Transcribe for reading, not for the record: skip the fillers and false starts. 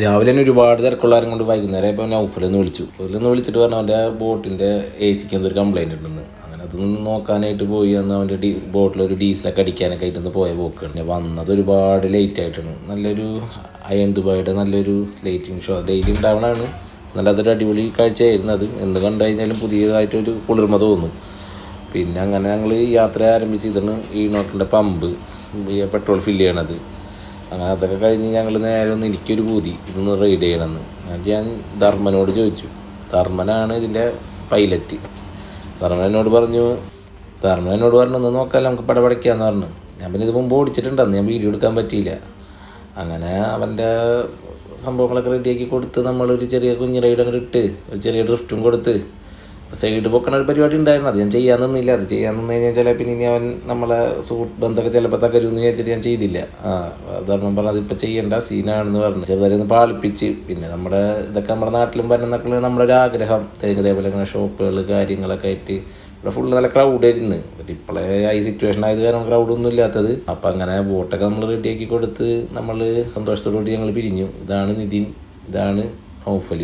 രാവിലെ തന്നെ ഒരുപാട് തിരക്കുള്ളവരും കൊണ്ട് വൈകുന്നേരം ഇപ്പോൾ നൗഫലൊന്ന് വിളിച്ചിട്ട് പറഞ്ഞു അവൻ്റെ ബോട്ടിൻ്റെ AC എന്തൊരു കംപ്ലൈൻറ്റ് ഉണ്ടെന്ന്. അങ്ങനെ അതൊന്ന് നോക്കാനായിട്ട് പോയി. അന്ന് അവൻ്റെ ബോട്ടിലൊരു ഡീസലൊക്കെ അടിക്കാനൊക്കെ ആയിട്ടൊന്ന് പോയ പോക്കാണ്. പിന്നെ വന്നത് ഒരുപാട് ലേറ്റ് ആയിട്ടാണ്. നല്ലൊരു അയൺ ദുബായിയുടെ നല്ലൊരു ലൈറ്റിംഗ് ഷോ ഡെയിലി ഉണ്ടാവണതാണ്. നല്ല അതൊരു അടിപൊളി കാഴ്ചയായിരുന്നു. അത് എന്ന് കണ്ടു കഴിഞ്ഞാലും പുതിയതായിട്ടൊരു കുളിർമ തോന്നും. പിന്നെ അങ്ങനെ ഞങ്ങൾ യാത്ര ആരംഭിച്ച് ഇതാണ് ഈണോക്കിൻ്റെ പമ്പ് പെട്രോൾ ഫില്ല് ചെയ്യണത്. അങ്ങനെ അതൊക്കെ കഴിഞ്ഞ് ഞങ്ങൾ നേരെ ഒന്ന് എനിക്കൊരു പൂതി ഇതൊന്ന് റൈഡ് ചെയ്യണമെന്ന്. ഞാൻ ധർമ്മനോട് ചോദിച്ചു. ധർമ്മനാണ് ഇതിൻ്റെ പൈലറ്റ്. ധർമ്മൻ എന്നോട് പറഞ്ഞു ഒന്ന് നോക്കാം നമുക്ക് പടപടയ്ക്കാന്ന് പറഞ്ഞു. ഞാൻ പിന്നെ ഇത് മുമ്പ് ഓടിച്ചിട്ടുണ്ടെന്ന് ഞാൻ വീഡിയോ എടുക്കാൻ പറ്റിയില്ല. അങ്ങനെ അവൻ്റെ സംഭവങ്ങളൊക്കെ റെഡിയാക്കി കൊടുത്ത് നമ്മളൊരു ചെറിയ കുഞ്ഞ് റൈഡ് അങ്ങോട്ട് ഇട്ട് ഒരു ചെറിയ ഡ്രിഫ്റ്റും കൊടുത്ത് സൈഡ് പൊക്കണ ഒരു പരിപാടി ഉണ്ടായിരുന്നു. അത് ഞാൻ ചെയ്യാൻ നിന്നില്ല. അത് ചെയ്യാൻ നിന്ന് കഴിഞ്ഞാൽ ചില പിന്നെ ഇനി അവൻ നമ്മളെ സുഹൃത്ത് ബന്ധമൊക്കെ ചിലപ്പോൾ തകരുമെന്ന് വിചാരിച്ചിട്ട് ഞാൻ ചെയ്തില്ല. ധർമ്മം പറഞ്ഞു അതിപ്പോൾ ചെയ്യേണ്ട സീനാണെന്ന് പറഞ്ഞു. ചെറുതായി ഒന്ന് പാളിപ്പിച്ച്. പിന്നെ നമ്മുടെ ഇതൊക്കെ നമ്മുടെ നാട്ടിലും വരുന്നൊക്കെ നമ്മുടെ ഒരു ആഗ്രഹം. ഇതേപോലെ ഇങ്ങനെ ഷോപ്പുകൾ കാര്യങ്ങളൊക്കെ ആയിട്ട് ഇവിടെ ഫുള്ള് നല്ല ക്രൗഡായിരുന്നു. ബട്ട് ഇപ്പോഴേ ഈ സിറ്റുവേഷൻ ആയത് കാരണം ക്രൗഡൊന്നും ഇല്ലാത്തത്. അപ്പം അങ്ങനെ ബോട്ടൊക്കെ നമ്മൾ റെഡിയാക്കി കൊടുത്ത് നമ്മൾ സന്തോഷത്തോടുകൂടി ഞങ്ങൾ പിരിഞ്ഞു. ഇതാണ് നിതിൻ, ഇതാണ് നൗഫൽ.